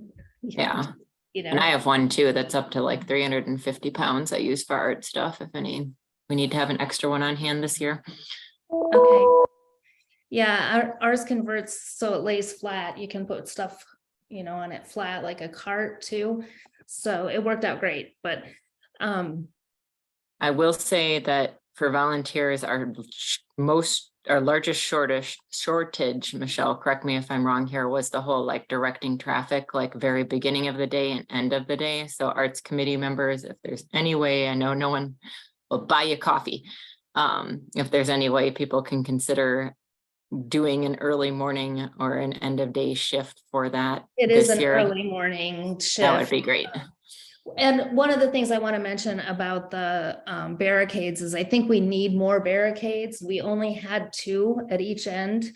Yeah. You know. And I have one too that's up to like 350 pounds I use for art stuff. We need to have an extra one on hand this year. Okay. Yeah, ours converts so it lays flat. You can put stuff, you know, on it flat like a cart too. So it worked out great, but I will say that for volunteers, our largest shortage, Michelle, correct me if I'm wrong here, was the whole like directing traffic, like very beginning of the day and end of the day. So arts committee members, if there's any way, I know no one will buy you coffee. If there's any way people can consider doing an early morning or an end of day shift for that. it is this an year, early morning shift. that would be great. And one of the things I want to mention about the barricades is I think we need more barricades. We only had 2 at each end.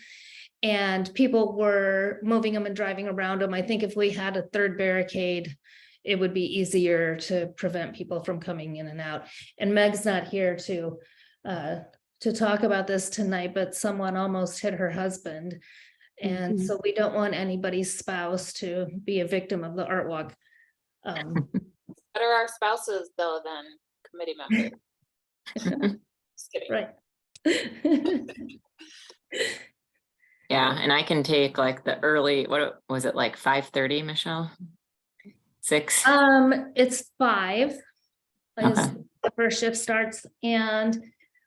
And people were moving them and driving around them. I think if we had a 3rd barricade, it would be easier to prevent people from coming in and out. And Meg's not here to talk about this tonight, but someone almost hit her husband. And so we don't want anybody's spouse to be a victim of the art walk. What are our spouses though, then committee members? Just kidding. Right. Yeah, and I can take like the early, what was it, like 5:30, Michelle? 6? It's 5. Is Okay. the first shift starts, and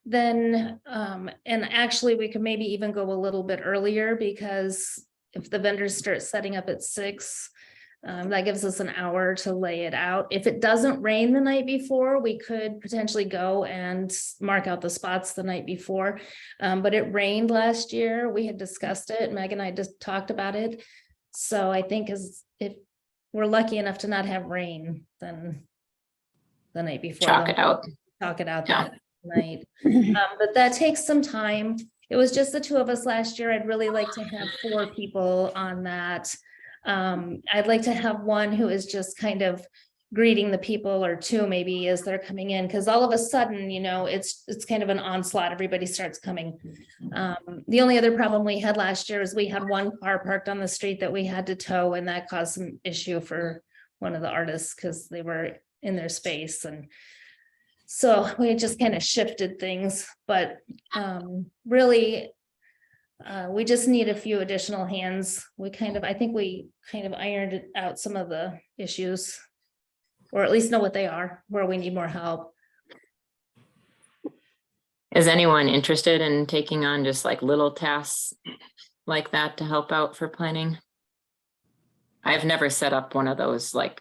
then and actually we could maybe even go a little bit earlier, because if the vendors start setting up at 6, that gives us an hour to lay it out. If it doesn't rain the night before, we could potentially go and mark out the spots the night before. But it rained last year. We had discussed it. Meg and I just talked about it. So I think if we're lucky enough to not have rain, then the night before. Chalk it out. Talk it out Yeah. that night. But that takes some time. It was just the 2 of us last year. I'd really like to have 4 people on that. I'd like to have one who is just kind of greeting the people, or 2 maybe as they're coming in, because all of a sudden, you know, it's kind of an onslaught. Everybody starts coming. The only other problem we had last year is we had 1 car parked on the street that we had to tow, and that caused some issue for one of the artists because they were in their space. And so we just kind of shifted things, but really we just need a few additional hands. I think we kind of ironed out some of the issues, or at least know what they are, where we need more help. Is anyone interested in taking on just like little tasks like that to help out for planning? I've never set up one of those like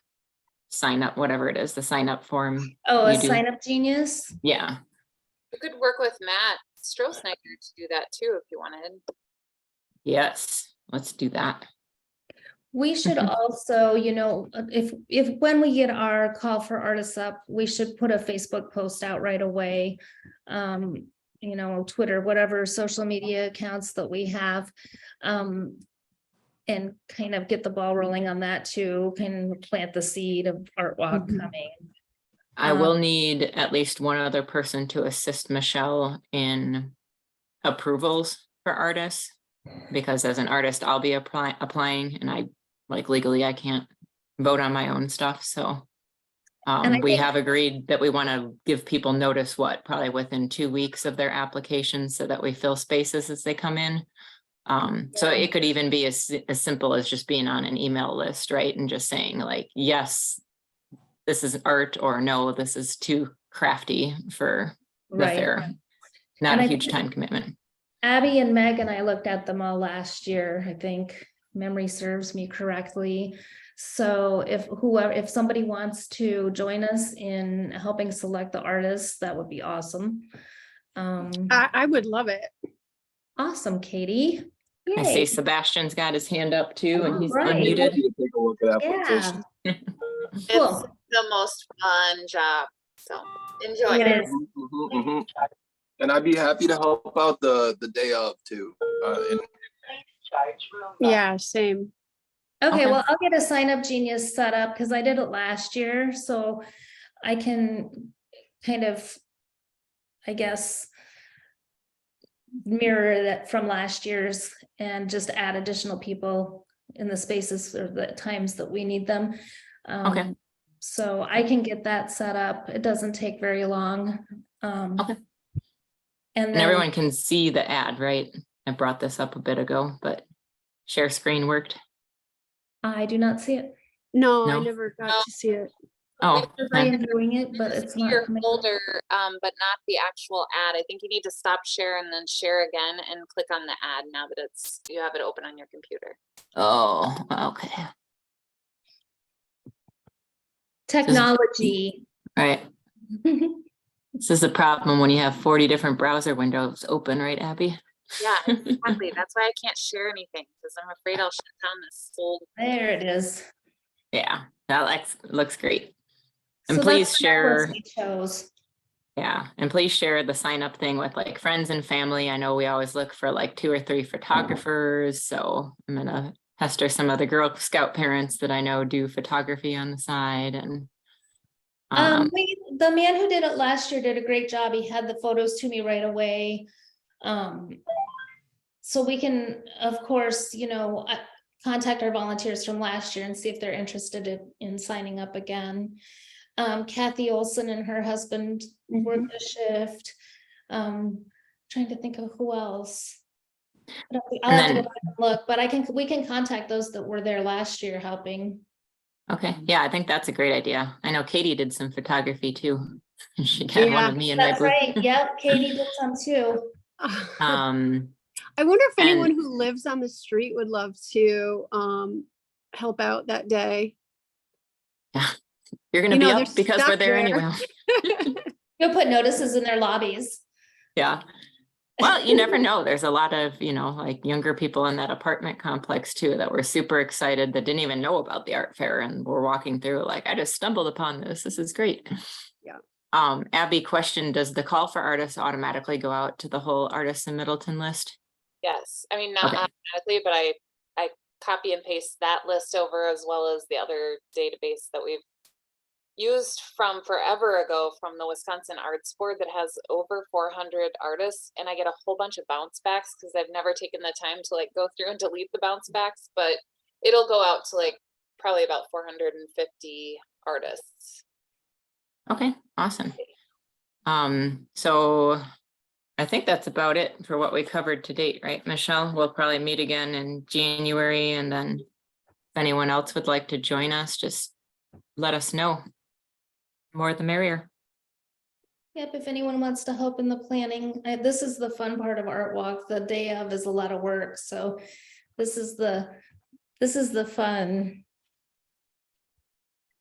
sign up, whatever it is, the sign up form. Oh, a you do. sign up genius? Yeah. You could work with Matt Strohsnyder to do that too, if you wanted. Yes, let's do that. We should also, you know, if when we get our call for artists up, we should put a Facebook post out right away. You know, Twitter, whatever social media accounts that we have. and kind of get the ball rolling on that too, can plant the seed of Art Walk Mhm. coming. I will need at least one other person to assist Michelle in approvals for artists. Because as an artist, I'll be applying and I, like legally, I can't vote on my own stuff, so. And I We think- have agreed that we want to give people notice, probably within 2 weeks of their application, so that we fill spaces as they come in. So Yeah. it could even be as simple as just being on an email list, right? And just saying like, yes, this is art, or no, this is too crafty for the Right. fair. Not And a I huge think- time commitment. Abby and Meg and I looked at them all last year, I think memory serves me correctly. So if somebody wants to join us in helping select the artists, that would be awesome. I would love it. Awesome, Katie. I see Yay. Sebastian's got his hand up too, and he's Alright. I'd love unmuted. you to take a look at Yeah. applications. It's Cool. the most fun job, so enjoy. It is. Mhm, mhm. And I'd be happy to help out the day of too. And Yeah, same. Okay, Okay. well, I'll get a sign up genius set up because I did it last year, so I can kind of, I guess, mirror that from last year's and just add additional people in the spaces or the times that we need them. Okay. So I can get that set up. It doesn't take very long. Okay. And And then, everyone can see the ad, right? I brought this up a bit ago, but share screen worked. I do not see it. No, I No? never got No. to see it. Oh, I then- am doing it, but it's See not. your coming up. folder, but not the actual ad. I think you need to stop share and then share again and click on the ad now that you have it open on your computer. oh, okay, Technology. right. This is the problem when you have 40 different browser windows open, right, Abby? Yeah, exactly. That's why I can't share anything because I'm afraid I'll shut down this whole. There it is. Yeah, that looks great. And So please that's the share, necklace we chose. yeah, and please share the sign up thing with like friends and family. I know we always look for like 2 or 3 photographers, so I'm gonna pester some other Girl Scout parents that I know do photography on the side. And The man who did it last year did a great job. He had the photos to me right away. So we can, of course, contact our volunteers from last year and see if they're interested in signing up again. Kathy Olson and her husband worked a shift. Trying to think of who else. I'll have to go back and look, but we can contact those that were there last year helping. okay, yeah, I think that's a great idea. I know Katie did some photography too. She got one Yeah, of me in my That's blue. right. Yep, Katie did some too. I wonder if anyone and- who lives on the street would love to help out that day. You're gonna You be know, up they're because we're stuck there there. anyway. You'll put notices in their lobbies. Yeah. Well, you never know. There's a lot of, like younger people in that apartment complex too, that were super excited that didn't even know about the art fair and were walking through like, I just stumbled upon this. This is great. Yeah. Abby, question, does the call for artists automatically go out to the whole artists in Middleton list? Yes, I mean, not Okay. automatically, but I copy and paste that list over as well as the other database that we've used from forever ago from the Wisconsin Arts Board that has over 400 artists, and I get a whole bunch of bounce backs because I've never taken the time to like go through and delete the bounce backs, but it'll go out to like probably about 450 artists. Okay, awesome. So I think that's about it for what we covered to date, right, Michelle? We'll probably meet again in January, and then if anyone else would like to join us, just let us know. More the merrier. Yep, if anyone wants to help in the planning, this is the fun part of Art Walk. The day of is a lot of work, so this is the fun.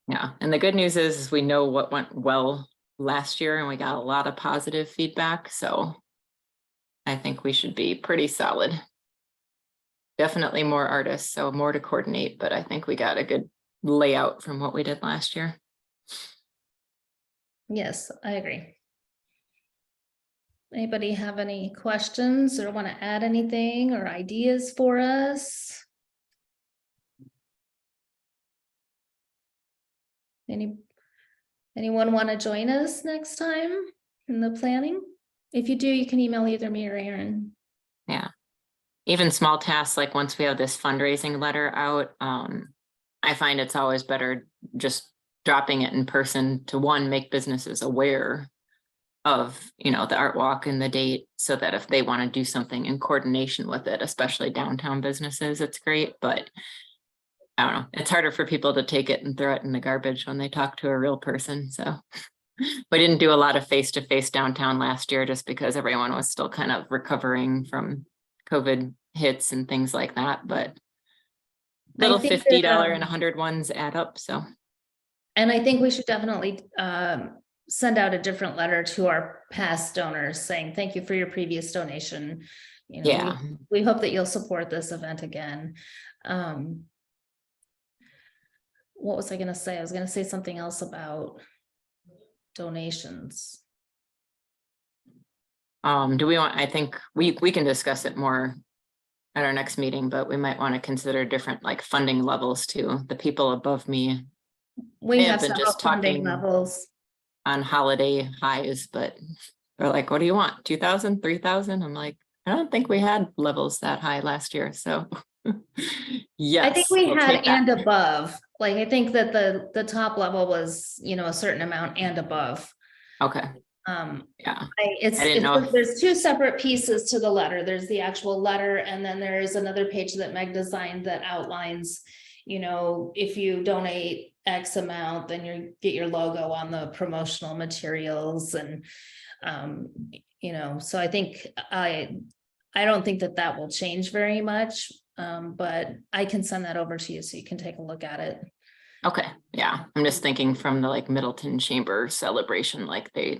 Yeah, and the good news is we know what went well last year and we got a lot of positive feedback, so I think we should be pretty solid. Definitely more artists, so more to coordinate, but I think we got a good layout from what we did last year. Yes, I agree. Anybody have any questions or want to add anything or ideas for us? Anyone want to join us next time in the planning? If you do, you can email either me or Aaron. Yeah. Even small tasks, like once we have this fundraising letter out, I find it's always better just dropping it in person to make businesses aware of, the art walk and the date, so that if they want to do something in coordination with it, especially downtown businesses, it's great, but I don't know, it's harder for people to take it and throw it in the garbage when they talk to a real person, so. We didn't do a lot of face-to-face downtown last year just because everyone was still kind of recovering from COVID hits and things like that, but little think $50 that, and 100 ones add up, so. And I think we should definitely send out a different letter to our past donors saying, thank you for your previous donation. Yeah. We hope that you'll support this event again. What was I gonna say? I was gonna say something else about donations. Do we want, I think we can discuss it more at our next meeting, but we might want to consider different like funding levels too. The people above me We may have been several just funding talking levels. on holiday highs, but they're like, what do you want? 2,000, 3,000? I'm like, I don't think we had levels that high last year, so. Yes. I think we we'll had take that. and above, like, I think that the top level was, a certain amount and above. Okay, Yeah, I didn't know if- there's two separate pieces to the letter. There's the actual letter, and then there's another page that Meg designed that outlines, if you donate X amount, then you get your logo on the promotional materials, and so I think I don't think that will change very much, but I can send that over to you so you can take a look at it. Okay, yeah, I'm just thinking from the like Middleton Chamber celebration, like they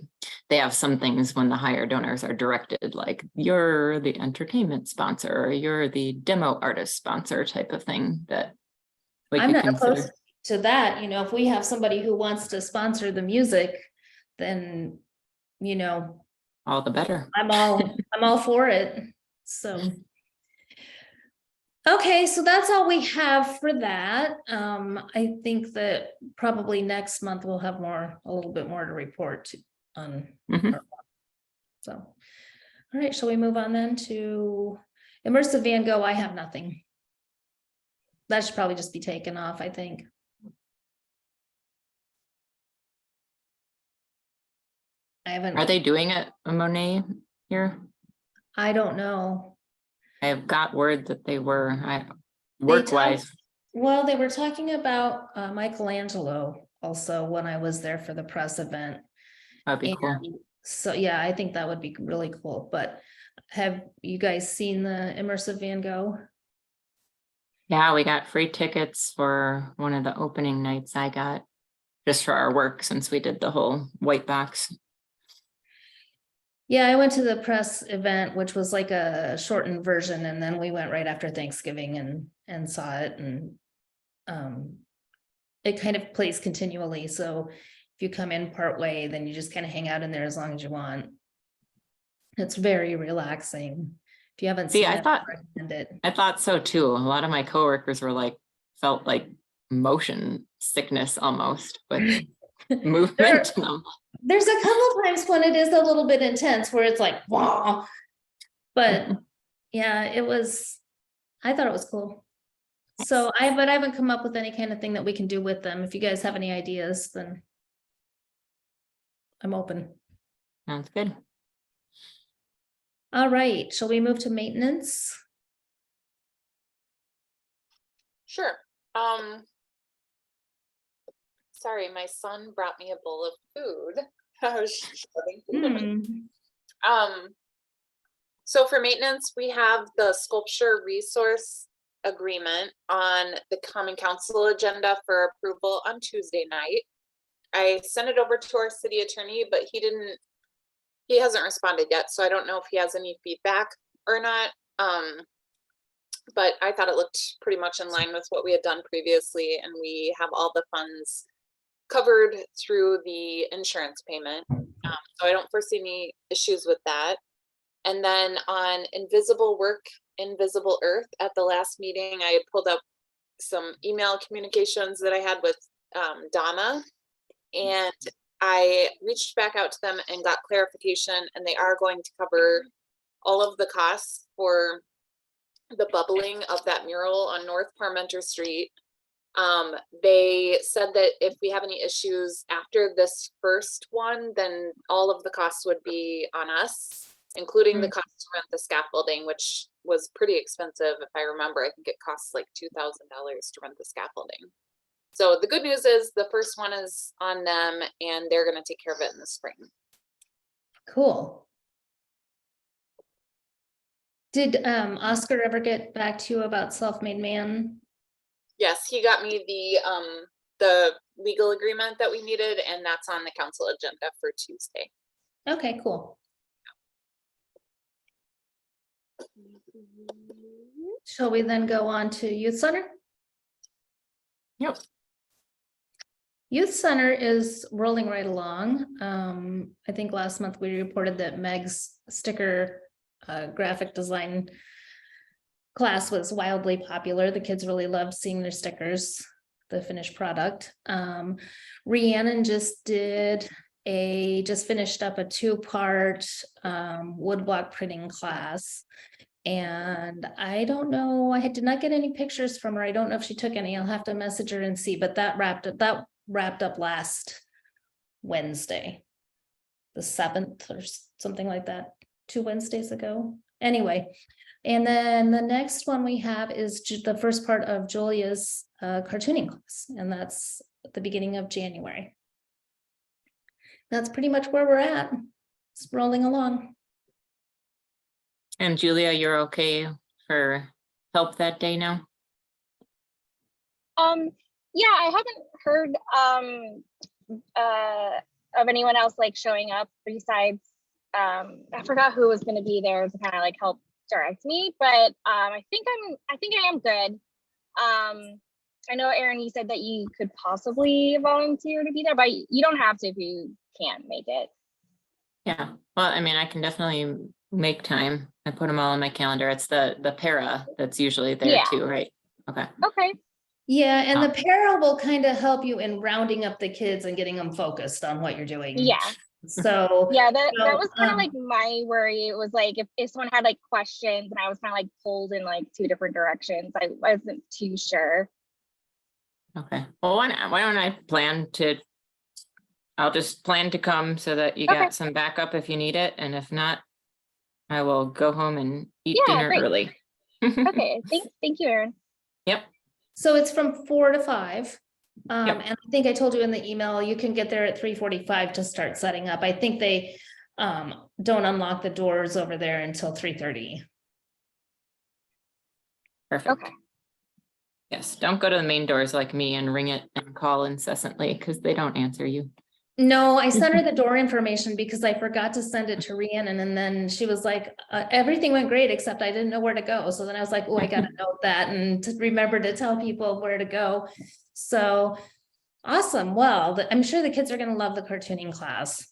have some things when the higher donors are directed, like you're the entertainment sponsor, or you're the demo artist sponsor type of thing that we I'm could not opposed consider. to that, if we have somebody who wants to sponsor the music, then, All the better. I'm all for it, so. Okay, so that's all we have for that. I think that probably next month we'll have a little bit more to report on. Mhm. So, all right, shall we move on then to immersive Van Gogh? I have nothing. That should probably just be taken off, I think. I haven't. Are they doing it, Monet here? I don't know. I have got word that they were, They work-wise. Well, they were talking about Michelangelo also when I was there for the press event. That'd be cool. And so, yeah, I think that would be really cool. But have you guys seen the immersive Van Gogh? Yeah, we got free tickets for one of the opening nights I got just for our work, since we did the whole white box. Yeah, I went to the press event, which was like a shortened version, and then we went right after Thanksgiving and saw it, and it kind of plays continually. So if you come in part way, then you just kind of hang out in there as long as you want. It's very relaxing. If you haven't See, seen I it, thought- recommend it. I thought so too. A lot of my coworkers were like, felt like motion sickness almost with movement. There's a couple times when it is a little bit intense where it's like, wow. But yeah, I thought it was cool. So I haven't come up with any kind of thing that we can do with them. If you guys have any ideas, then I'm open. Sounds good. All right, shall we move to maintenance? Sure. Sorry, my son brought me a bowl of food. I was shoving food in my- So for maintenance, we have the sculpture resource agreement on the common council agenda for approval on Tuesday night. I sent it over to our city attorney, but he hasn't responded yet, so I don't know if he has any feedback or not. But I thought it looked pretty much in line with what we had done previously, and we have all the funds covered through the insurance payment. So I don't foresee any issues with that. And then on invisible work, invisible earth, at the last meeting, I had pulled up some email communications that I had with Donna And I reached back out to them and got clarification, and they are going to cover all of the costs for the bubbling of that mural on North Parmenter Street. They said that if we have any issues after this first one, then all of the costs would be on us, including the cost to rent the scaffolding, which was pretty expensive. If I remember, I think it costs like $2,000 to rent the scaffolding. So the good news is the first one is on them, and they're going to take care of it in the spring. Cool. Did Oscar ever get back to you about Self-Made Man? Yes, he got me the legal agreement that we needed, and that's on the council agenda for Tuesday. Okay, cool. Shall we then go on to Youth Center? Yep. Youth Center is rolling right along. I think last month we reported that Meg's sticker graphic design class was wildly popular. The kids really loved seeing their stickers, the finished product. Rhiannon just finished up a 2-part woodblock printing class. And I don't know, I did not get any pictures from her. I don't know if she took any. I'll have to message her and see, but that wrapped up last Wednesday, the 7th or something like that, 2 Wednesdays ago. Anyway, and then the next one we have is the first part of Julia's cartooning class, and that's at the beginning of January. That's pretty much where we're at. It's rolling along. And Julia, you're okay for help that day now? Yeah, I haven't heard of anyone else like showing up besides I forgot who was going to be there to kind of like help direct me, but I think I am good. I know, Erin, you said that you could possibly volunteer to be there, but you don't have to if you can't make it. Yeah, well, I mean, I can definitely make time. I put them all on my calendar. It's the para that's usually there too, right? Okay. Okay. Yeah, and the para will kind of help you in rounding up the kids and getting them focused on what you're doing. Yeah. So yeah, that was kind of like my worry. It was like if someone had like questions and I was kind of like pulled in like 2 different directions, I wasn't too sure. Okay. Well, why don't I I'll just plan to come so that you got some backup if you need it. And if not, I will go home and eat dinner early. Okay. Thank you, Erin. Yep. So it's from 4 to 5. Yep. And I think I told you in the email, you can get there at 3:45 to start setting up. I think they don't unlock the doors over there until 3:30. Perfect. Okay. Yes, don't go to the main doors like me and ring it and call incessantly because they don't answer you. No, I sent her the door information because I forgot to send it to Rhiannon, and then she was like, everything went great, except I didn't know where to go. So then I was like, oh, I got to note that and to remember to tell people where to go. So awesome. Well, I'm sure the kids are going to love the cartooning class.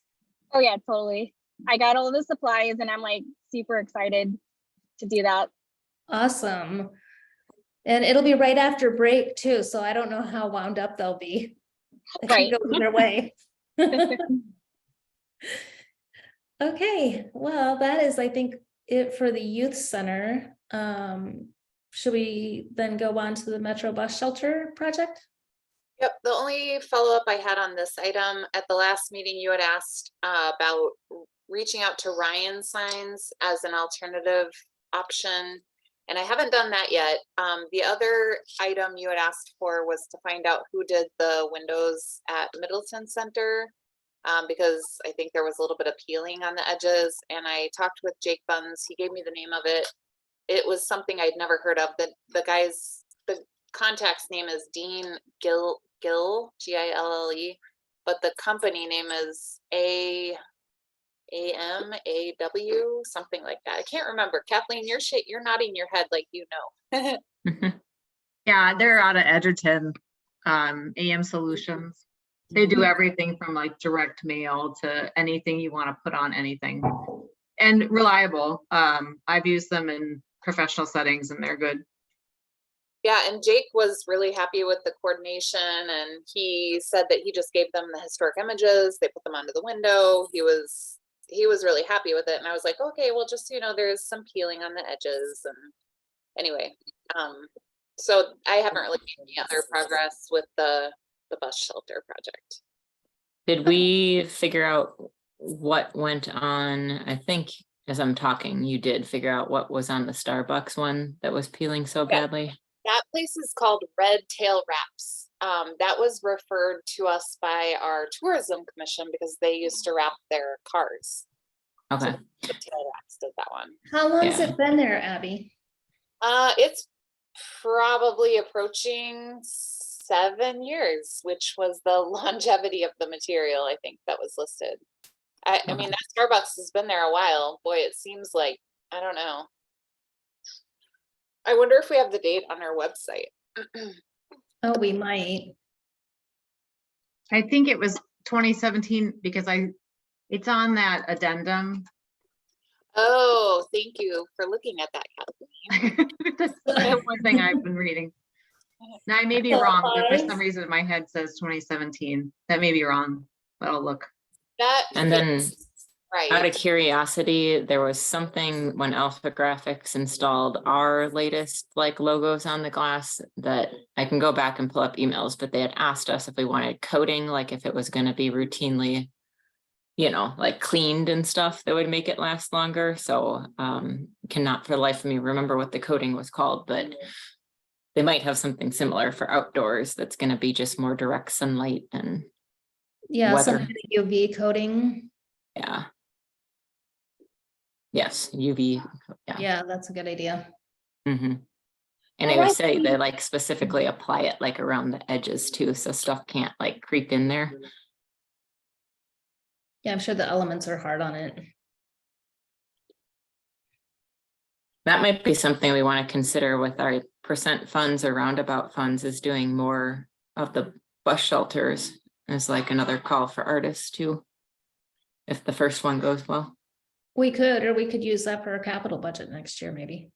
Oh yeah, totally. I got all the supplies and I'm like super excited to do that. Awesome. And it'll be right after break too. So I don't know how wound up they'll be. They can go their way. Okay, well, that is, I think, it for the youth center. Should we then go on to the Metro Bus Shelter project? Yep, the only follow-up I had on this item, at the last meeting, you had asked about reaching out to Ryan Signs as an alternative option, and I haven't done that yet. The other item you had asked for was to find out who did the windows at Middleton Center, because I think there was a little bit of peeling on the edges, and I talked with Jake Buns. He gave me the name of it. It was something I'd never heard of. The contact's name is Dean Gill, G-I-L-L-E, but the company name is AMAW, something like that. I can't remember. Kathleen, you're nodding your head like you know. Yeah, they're out of Edgerton, AM Solutions. They do everything from like direct mail to anything you want to put on anything, and reliable. I've used them in professional settings and they're good. Yeah, and Jake was really happy with the coordination, and he said that he just gave them the historic images. They put them onto the window. He was really happy with it, and I was like, okay, well, just there's some peeling on the edges, and anyway, so I haven't really made any other progress with the bus shelter project. Did we figure out what went on? I think as I'm talking, you did figure out what was on the Starbucks one that was peeling so badly. That place is called Red Tail Wraps. That was referred to us by our tourism commission because they used to wrap their cars. Okay. So the Tail Wraps did that one. How long's Yeah. it been there, Abby? It's probably approaching 7 years, which was the longevity of the material, I think, that was listed. I mean, that Starbucks has been there a while. Boy, it seems like, I don't know. I wonder if we have the date on our website. Oh, we might. I think it was 2017 because it's on that addendum. Oh, thank you for looking at that, Kathleen. That's the one thing I've been reading. Now I may be wrong, but for some reason my head says 2017. That may be wrong, but I'll look. That And then right. out of curiosity, there was something when Alpha Graphics installed our latest like logos on the glass that I can go back and pull up emails, but they had asked us if we wanted coating, like if it was going to be routinely, like cleaned and stuff that would make it last longer. So cannot for the life of me remember what the coating was called, but they might have something similar for outdoors that's going to be just more direct sunlight and Yeah, some weather. kind of UV coating. Yeah. Yes, UV. Yeah. Yeah, that's a good idea. Mm-hmm. And I would say they like specifically apply it like around the edges too, so stuff can't like creep in there. Yeah, I'm sure the elements are hard on it. That might be something we want to consider with our percent funds or roundabout funds, is doing more of the bus shelters as like another call for artists too, if the first one goes well. We could use that for a capital budget next year, maybe.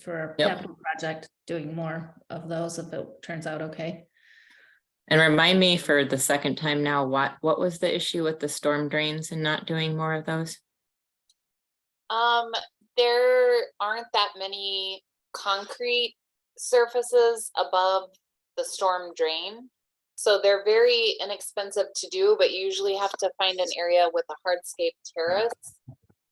For a Yep. capital project, doing more of those if it turns out okay. And remind me for the second time now, what was the issue with the storm drains and not doing more of those? There aren't that many concrete surfaces above the storm drain. So they're very inexpensive to do, but you usually have to find an area with a hardscape terrace,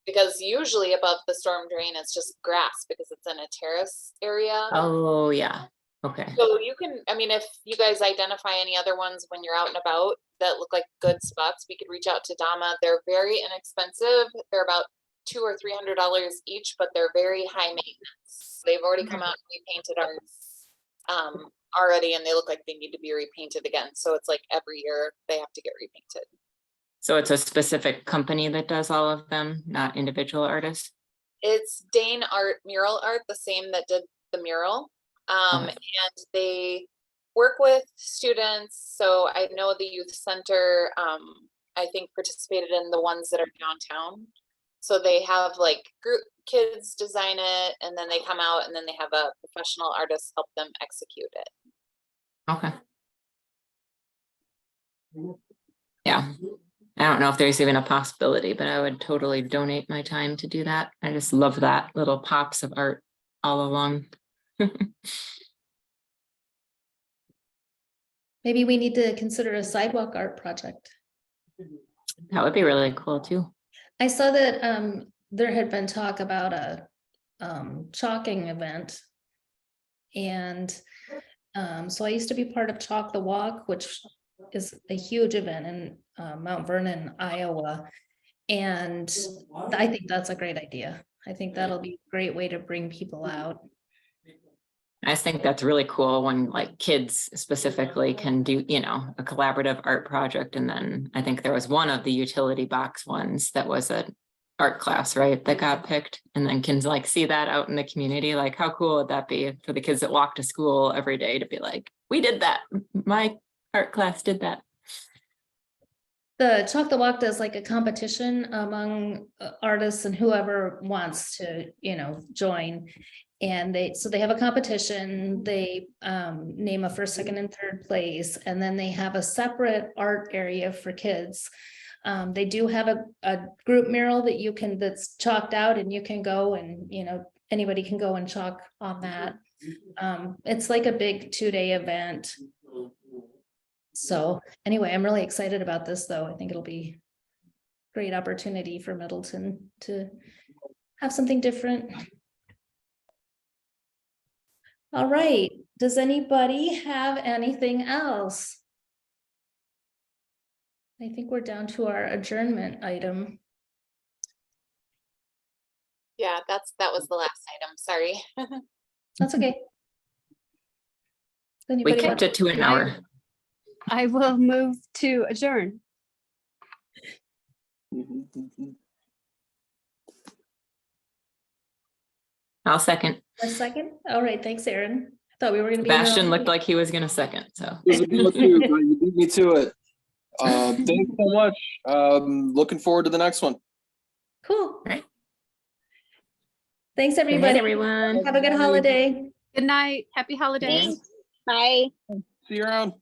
because usually above the storm drain, it's just grass because it's in a terrace area. Oh, yeah. Okay. So you can, I mean, if you guys identify any other ones when you're out and about that look like good spots, we could reach out to Dama. They're very inexpensive. They're about $200 or $300 each, but they're very high maintenance. They've already come out and repainted ours already, and they look like they need to be repainted again. So it's like every year they have to get repainted. So it's a specific company that does all of them, not individual artists? It's Dane Art Mural Art, the same that did the mural. Okay. And they work with students. So I know the youth center, I think, participated in the ones that are downtown. So they have like group kids design it, and then they come out and then they have a professional artist help them execute it. Okay. Yeah. I don't know if there's even a possibility, but I would totally donate my time to do that. I just love that little pops of art all along. Maybe we need to consider a sidewalk art project. That would be really cool too. I saw that there had been talk about a chalking event. And so I used to be part of Chalk the Walk, which is a huge event in Mount Vernon, Iowa. And I think that's a great idea. I think that'll be a great way to bring people out. I just think that's really cool when like kids specifically can do, a collaborative art project. And then I think there was one of the utility box ones that was an art class, right, that got picked, and then can like see that out in the community. Like, how cool would that be for the kids that walk to school every day to be like, we did that. My art class did that. The Chalk the Walk does like a competition among artists and whoever wants to, join. And they have a competition, they name a first, second, and third place, and then they have a separate art area for kids. They do have a group mural that's chalked out, and you can go and, anybody can go and chalk on that. It's like a big 2-day event. So anyway, I'm really excited about this, though. I think it'll be a great opportunity for Middleton to have something different. All right, does anybody have anything else? I think we're down to our adjournment item. Yeah, that was the last item, sorry. That's okay. We Anybody kept want- it to an hour. I will move to adjourn. I'll second. A second? All right, thanks, Erin. I thought we were gonna be. here all Sebastian looked night. like he was gonna second, so. It was about you, but you beat me to it. Thanks so much. Looking forward to the next one. Cool. Right. Thanks, Good night, everybody. everyone. Have a good holiday. Good night. Happy holidays. Thanks. Bye. See you around.